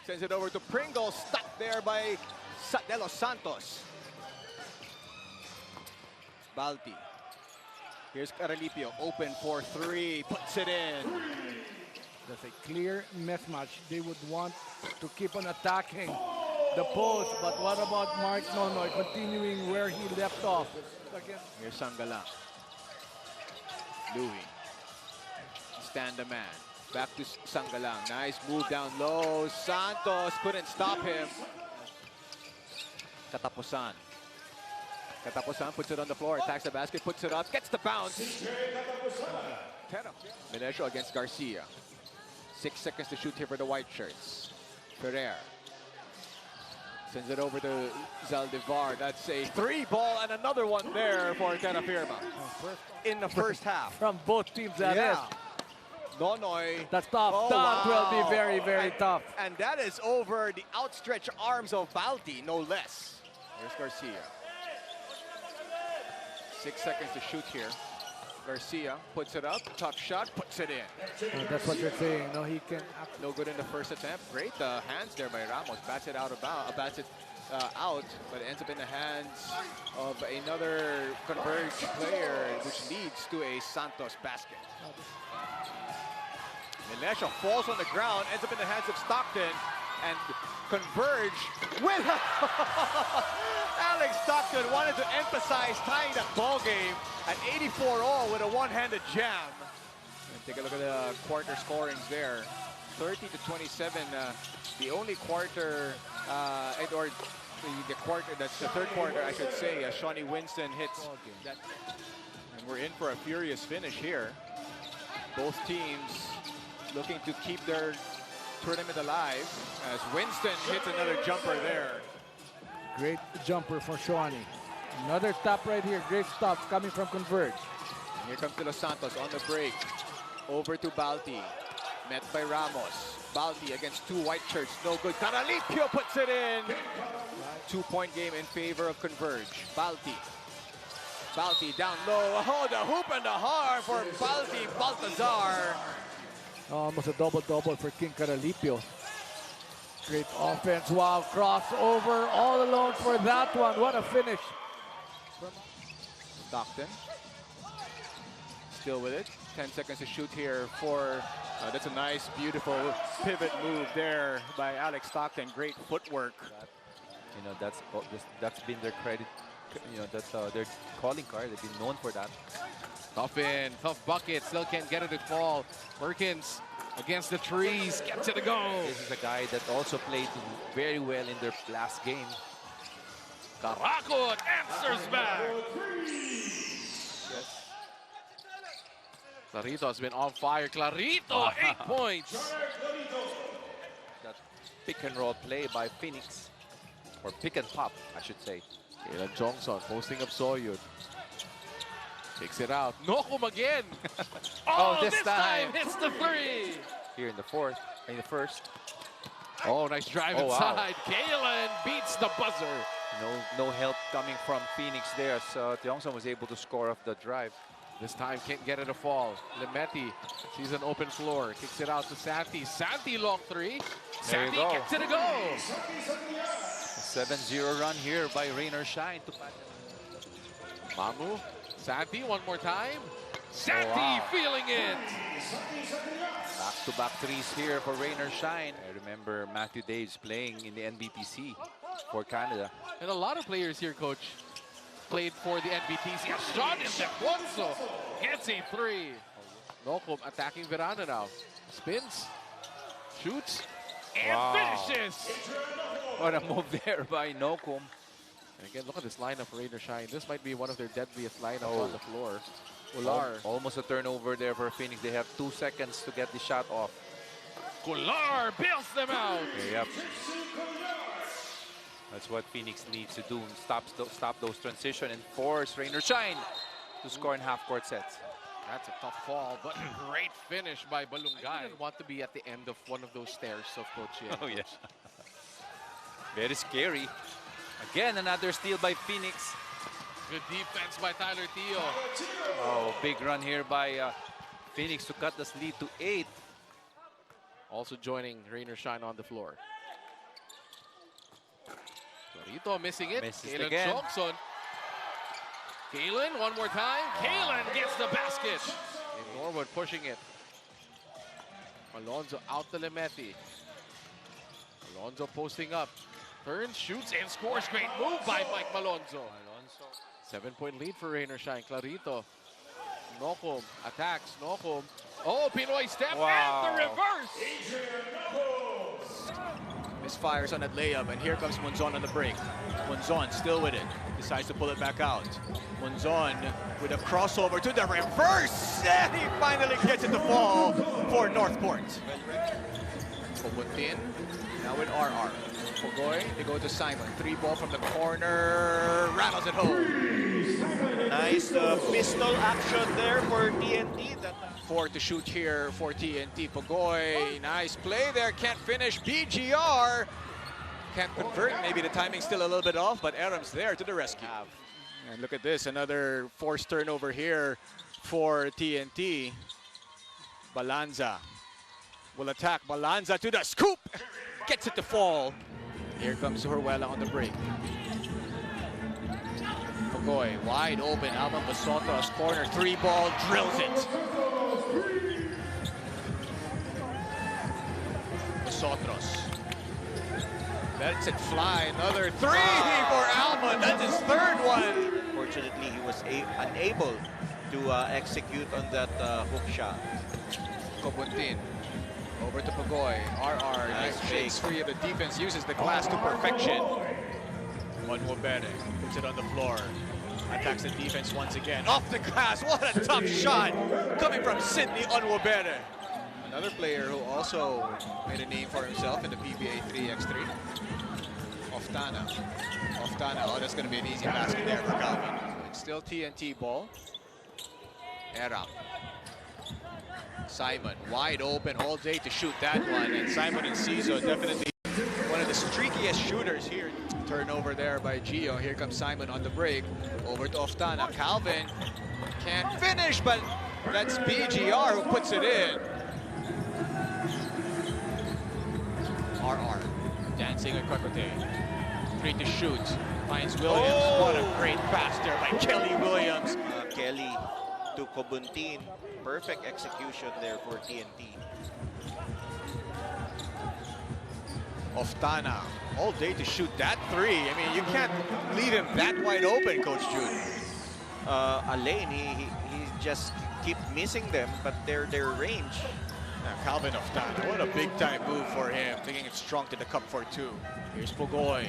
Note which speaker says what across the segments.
Speaker 1: Sends it over to Pringle, stuck there by De Los Santos. Balti. Here's Caralipio, open for three, puts it in.
Speaker 2: That's a clear mismatch. They would want to keep on attacking the post, but what about Mark Nonoy continuing where he left off? Again.
Speaker 1: Here's Sangala. Louis. Stand the man. Back to Sangalang. Nice move down low. Santos couldn't stop him. Katapusan. Katapusan puts it on the floor, attacks the basket, puts it up, gets the bounce. Menesio against Garcia. 6 seconds to shoot here for the white shirts. Ferrer. Sends it over to Zaldivar. That's a three ball and another one there for Terra Firma. In the first half.
Speaker 2: From both teams, that is.
Speaker 1: Nonoy.
Speaker 2: That's tough.
Speaker 1: Oh,
Speaker 2: that
Speaker 1: wow.
Speaker 2: will be very, very tough.
Speaker 1: And that is over the outstretched arms of Balti, no less. Here's Garcia. 6 seconds to shoot here. Garcia puts it up, tough shot, puts it in.
Speaker 2: That's what you're saying. No, he can.
Speaker 1: No good in the first attempt. Great hands there by Ramos. Bats it out, out, but it ends up in the hands of another converged player, which leads to a Santos basket. Menesio falls on the ground, ends up in the hands of Stockton, and Converge with Alex Stockton wanted to emphasize tying that ball game at 84-all with a one-handed jam. And take a look at the quarter scorings there. 30-27, the only quarter, or the quarter, that's the third quarter, I should say, Shawnee Winston hits that. And we're in for a furious finish here. Both teams looking to keep their tournament alive as Winston hits another jumper there.
Speaker 2: Great jumper for Shawnee. Another tap right here. Great stuff coming from Converge.
Speaker 1: And here comes De Los Santos on the break. Over to Balti. Met by Ramos. Balti against two white shirts. No good. Caralipio puts it in. 2-point game in favor of Converge. Balti. Balti down low. Oh, the hoop and the har for Balti Baltazar.
Speaker 2: Almost a double-double for King Caralipio. Great offense. Wow, crossover all alone for that one. What a finish.
Speaker 1: Stockton. Still with it. 10 seconds to shoot here for, that's a nice, beautiful pivot move there by Alex Stockton. Great footwork.
Speaker 3: You know, that's been their credit. You know, that's their calling card. They've been known for that.
Speaker 4: Tough in, tough bucket, still can't get it to fall. Perkins against the trees, gets it to go.
Speaker 3: This is a guy that also played very well in their last game.
Speaker 4: Karakot answers back. Clarito has been on fire. Clarito, 8 points.
Speaker 3: That pick and roll play by Phoenix. Or pick and pop, I should say.
Speaker 4: Kailan Jongson posting up Soyun. Takes it out. Nokum again. Oh, this time hits the three.
Speaker 3: Here in the first.
Speaker 4: Oh, nice drive inside. Wow. Kailan beats the buzzer.
Speaker 3: No help coming from Phoenix there. So Tiongson was able to score off the drive.
Speaker 4: This time can't get it to fall. Limetti sees an open floor. Kicks it out to Santi. Santi long three. Santi gets it to go.
Speaker 3: 7-0 run here by Rainer Shine to
Speaker 4: Mamu. Santi one more time. Santi feeling it.
Speaker 3: Back-to-back threes here for Rainer Shine. I remember Matthew Daves playing in the NBTC for Canada.
Speaker 4: And a lot of players here, Coach, played for the NBTC. A shot in the Quanso. Gets a three. Nokum attacking Verana now. Spins. Shoots. And finishes.
Speaker 3: What a move there by Nokum.
Speaker 4: And again, look at this lineup for Rainer Shine. This might be one of their deadliest lineups on the floor. Ular.
Speaker 3: Almost a turnover there for Phoenix. They have 2 seconds to get the shot off.
Speaker 4: Ular bails them out.
Speaker 3: Yep. That's what Phoenix needs to do. Stop those transition and force Rainer Shine to score in half-court sets.
Speaker 4: That's a tough fall, but great finish by Balungay. I didn't want to be at the end of one of those stairs of Coach Yen.
Speaker 3: Oh, yes. Very scary. Again, another steal by Phoenix.
Speaker 4: Good defense by Tyler Teo.
Speaker 3: Oh, big run here by Phoenix to cut this lead to 8.
Speaker 4: Also joining Rainer Shine on the floor. Clarito missing it.
Speaker 3: Misses
Speaker 4: Kalen
Speaker 3: again.
Speaker 4: Johnson. Kalen, one more time. Kalen gets the basket. And Norwood pushing it. Alonzo out to Lemeti. Alonzo posting up. Turns, shoots, and scores. Great move by Mike Malonzo. 7-point lead for Rain or Shine. Clarito. Nocum attacks. Nocum. Oh, Pinoy step and the reverse.
Speaker 1: Misfires on that layup, and here comes Monzon on the break. Monzon still with it. Decides to pull it back out. Monzon with a crossover to the reverse. And he finally gets it to fall for Northport. Pupuntin now with RR. Pogoy, they go to Simon. 3-ball from the corner. Rattles it home.
Speaker 5: Nice pistol action there for TNT.
Speaker 1: 4 to shoot here for TNT. Pogoy, nice play there. Can't finish. BGR can't convert. Maybe the timing's still a little bit off, but Aram's there to the rescue. And look at this, another forced turnover here for TNT. Balanza will attack. Balanza to the scoop. Gets it to fall. Here comes Huruela on the break. Pogoy wide open. Alvin Basotos corner 3-ball drills it. Basotros lets it fly. Another 3 for Alvin. That's his 3rd one.
Speaker 5: Unfortunately, he was unable to execute on that hook shot.
Speaker 1: Copuntin over to Pogoy. RR
Speaker 5: Nice
Speaker 1: shakes
Speaker 5: fake.
Speaker 1: free of the defense, uses the glass to perfection. Onwabere puts it on the floor. Attacks the defense once again. Off the glass. What a tough shot coming from Sidney Onwabere. Another player who also made a name for himself in the PBA 3x3. Oftana. Oh, that's going to be an easy basket there for Calvin. So it's still TNT ball. Aram. Simon wide open all day to shoot that one. And Simon Enciso definitely one of the streakiest shooters here. Turnover there by Gio. Here comes Simon on the break. Over to Oftana. Calvin can't finish, but that's BGR who puts it in. RR dancing with Kokote. 3 to shoot. Finds Williams.
Speaker 5: Oh!
Speaker 1: What a great pass there by Kelly Williams.
Speaker 5: Kelly to Cobuntin. Perfect execution there for TNT.
Speaker 1: Oftana all day to shoot that 3. I mean, you can't leave him that wide open, Coach Jude.
Speaker 5: Alain, he just keep missing them, but their range.
Speaker 1: Now, Calvin Oftana, what a big-time move for him, taking it strong to the cup for 2. Here's Pogoy.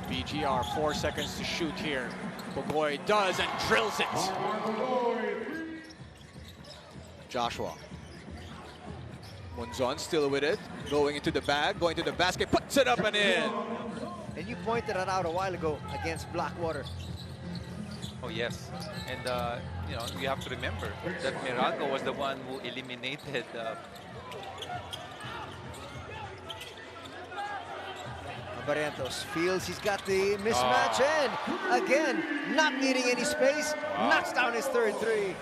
Speaker 1: BGR, 4 seconds to shoot here. Pogoy does and drills it. Joshua. Monzon still with it, going into the bag, going to the basket, puts it up and in.
Speaker 6: And you pointed that out a while ago against Blackwater.
Speaker 3: Oh, yes. And, you know, you have to remember that Mirago was the one who eliminated
Speaker 6: Barrientos feels he's got the mismatch and again, not needing any space, knocks down his 3rd 3.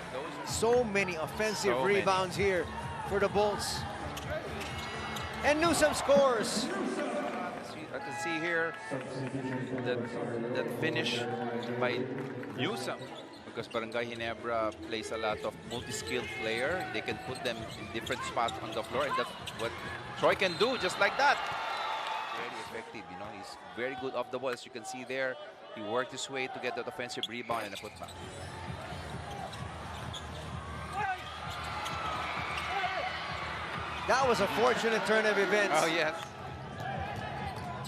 Speaker 6: So many offensive rebounds here for the Bolts. And Newsom scores.
Speaker 3: I can see here that finish by Newsom, because Barangay Ginebra plays a lot of multi-skilled player. They can put them in different spots on the floor, and that's what Troy can do, just like that. Very effective, you know. He's very good off the ball, as you can see there. He worked his way to get that offensive rebound and a putback.
Speaker 6: That was a fortunate turn of events.
Speaker 3: Oh, yes.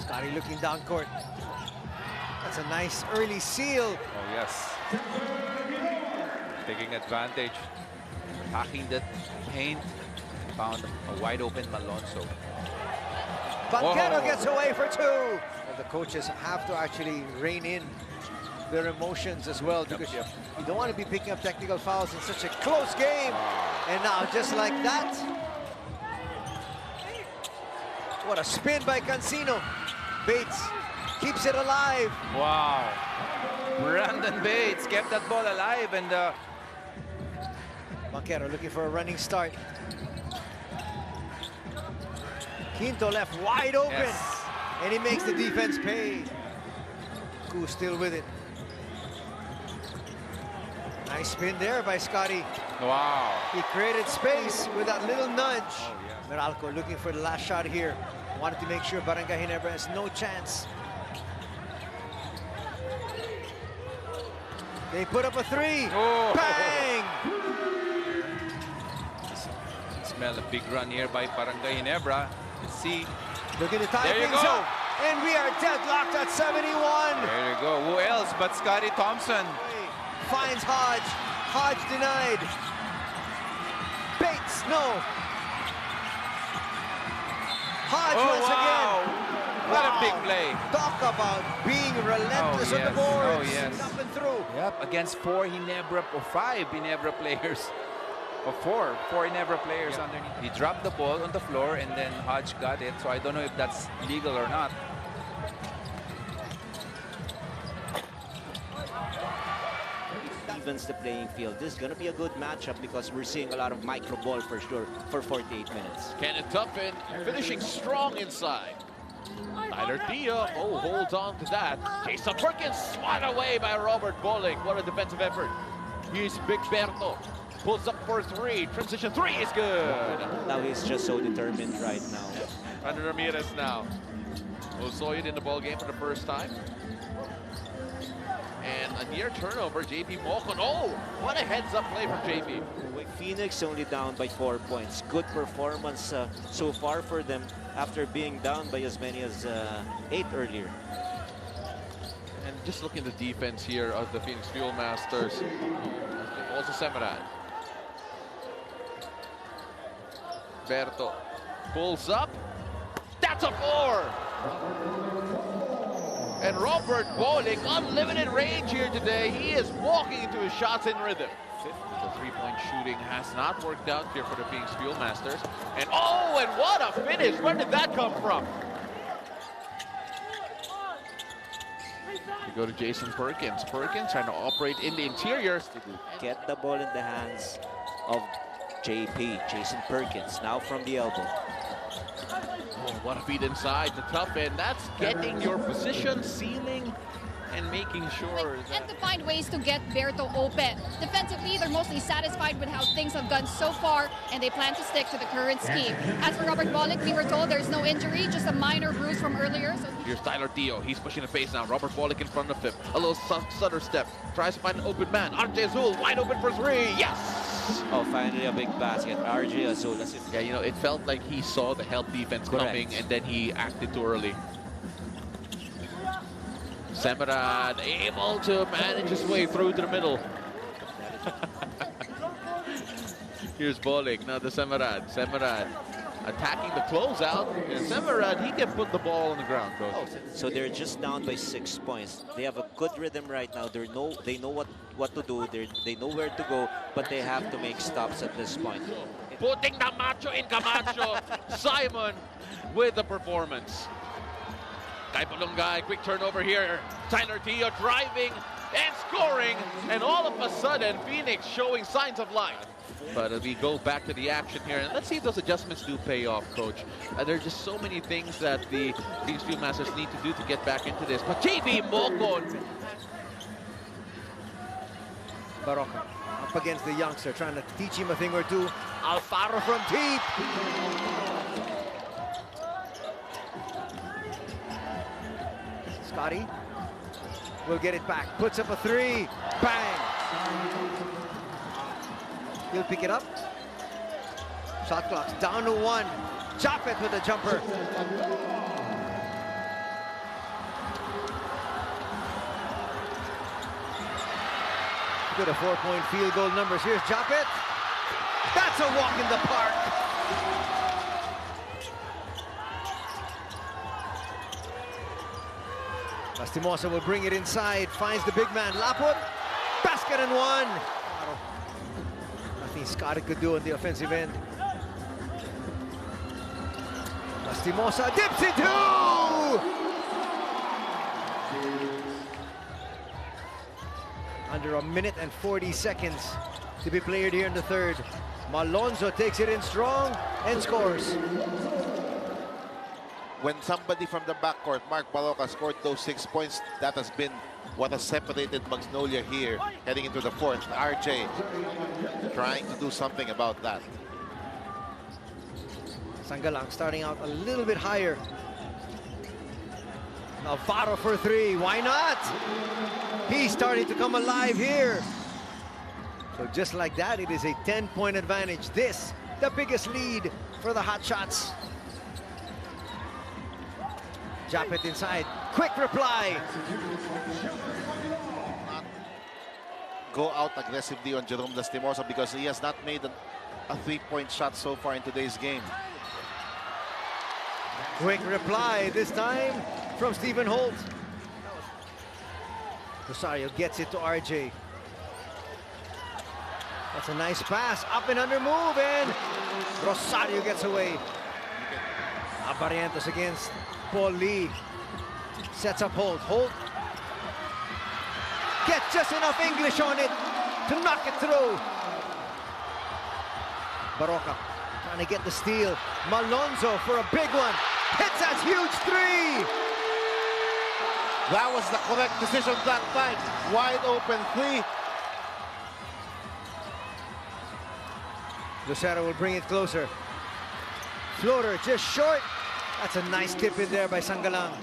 Speaker 6: Scotty looking down court. That's a nice early seal.
Speaker 3: Oh, yes. Taking advantage. Hacking that paint. Found a wide open Malonzo.
Speaker 6: Banquero gets away for 2. And the coaches have to actually rein in their emotions as well, because you don't want to be picking up technical fouls in such a close game. And now, just like that, what a spin by Cancino. Bates keeps it alive.
Speaker 3: Wow. Brandon Bates kept that ball alive, and
Speaker 6: Banquero looking for a running start. Quinto left wide open.
Speaker 3: yes.
Speaker 6: And he makes the defense pay. Who's still with it. Nice spin there by Scotty.
Speaker 3: Wow.
Speaker 6: He created space with that little nudge.
Speaker 3: Oh, yeah.
Speaker 6: Meralco looking for the last shot here. Wanted to make sure Barangay Ginebra has no chance. They put up a three.
Speaker 3: Oh.
Speaker 6: Bang!
Speaker 3: Smell a big run here by Barangay Ginebra. Let's see.
Speaker 6: Looking to tie
Speaker 3: There you
Speaker 6: things
Speaker 3: go.
Speaker 6: up. And we are deadlocked at 71.
Speaker 3: There you go. Who else but Scotty Thompson?
Speaker 6: Finds Hodge. Hodge denied. Bates, no. Hodge once again.
Speaker 3: What a
Speaker 6: Wow.
Speaker 3: big play.
Speaker 6: Talk about being relentless on the
Speaker 3: yes.
Speaker 6: boards.
Speaker 3: Oh, yes.
Speaker 6: Up and through.
Speaker 3: Against four Ginebra or five Ginebra players. Or four Ginebra players underneath. He dropped the ball on the floor and then Hodge got it. So I don't know if that's legal or not.
Speaker 5: Evens the playing field. This is going to be a good matchup because we're seeing a lot of micro ball for sure for 48 minutes.
Speaker 4: Kenneth Tuffin finishing strong inside. Tyler Dia, holds on to that. Jason Perkins swat away by Robert Bolick. What a defensive effort. Here's Big Berto. Pulls up for three. Transition three is good.
Speaker 5: Now he's just so determined right now.
Speaker 4: Brandon Ramirez now. Osoyo'd in the ball game for the first time. And a near turnover, JP Mocon. Oh, what a heads-up play from JP.
Speaker 5: Phoenix only down by 4 points. Good performance so far for them after being down by as many as 8 earlier.
Speaker 4: And just looking at the defense here of the Phoenix Fuel Masters. Also Semerad. Berto pulls up. That's a 4! And Robert Bolick, unlimited range here today. He is walking into his shots in rhythm. The three-point shooting has not worked out here for the Phoenix Fuel Masters. And oh, and what a finish! Where did that come from? We go to Jason Perkins. Perkins trying to operate in the interior.
Speaker 5: Get the ball in the hands of JP, Jason Perkins, now from the elbow.
Speaker 4: Oh, what a feed inside the tough end. That's getting your position, sealing, and making sure that...
Speaker 7: And to find ways to get Berto open. Defensively, they're mostly satisfied with how things have gone so far, and they plan to stick to the current scheme. As for Robert Bolick, we were told there's no injury, just a minor bruise from earlier. So
Speaker 4: here's Tyler Dio. He's pushing the pace now. Robert Bolick in front of him. A little stutter step. Tries to find an open man. RJ Azul wide open for three. Yes!
Speaker 5: Oh, finally a big basket. RJ Azul. As if
Speaker 4: Yeah, you know, it felt like he saw the help defense coming, and then he acted too early. Semerad able to manage his way through to the middle. Here's Bolick, now the Semerad. Semerad attacking the closeout. And Semerad, he can put the ball on the ground, Coach.
Speaker 5: Oh, so they're just down by 6 points. They have a good rhythm right now. They know what to do. They know where to go, but they have to make stops at this point.
Speaker 4: Putting the macho in Camacho. Simon with the performance. Kai Palungay, quick turnover here. Tyler Tio driving and scoring. And all of a sudden, Phoenix showing signs of life. But we go back to the action here, and let's see if those adjustments do pay off, Coach. There are just so many things that the Phoenix Fuel Masters need to do to get back into this. But JB Mocon.
Speaker 6: Barroca up against the youngster, trying to teach him a thing or two. Alfaro from deep. Scotty will get it back. Puts up a three. Bang. He'll pick it up. Shot clock's down to 1. Japet with a jumper. Good, a 4-point field goal numbers. Here's Japet. That's a walk in the park. Lastimosa will bring it inside. Finds the big man. Laput. Basket and 1. Nothing Scotty could do on the offensive end. Lastimosa dips it too! Under a minute and 40 seconds to be played here in the third. Malonzo takes it in strong and scores.
Speaker 8: when somebody from the backcourt, Mark Baroka, scored those 6 points, that has been what has separated Magnolia here heading into the fourth. RJ trying to do something about that.
Speaker 6: Sangalang starting out a little bit higher. Navarro for three. Why not? He's starting to come alive here. So just like that, it is a 10-point advantage. This, the biggest lead for the Hot Shots. Japet inside. Quick reply.
Speaker 8: Go out aggressively on Jerome Lastimosa because he has not made a three-point shot so far in today's game.
Speaker 6: Quick reply this time from Stephen Holt. Rosario gets it to RJ. That's a nice pass. Up and under move, and Rosario gets away. Barrientos against Paul Lee. Sets up Holt. Holt gets just enough English on it to knock it through. Baroka trying to get the steal. Malonzo for a big one. Hits that huge three.
Speaker 8: That was the correct decision that time. Wide open three.
Speaker 6: Lucero will bring it closer. Floater just short. That's a nice tip in there by Sangalang.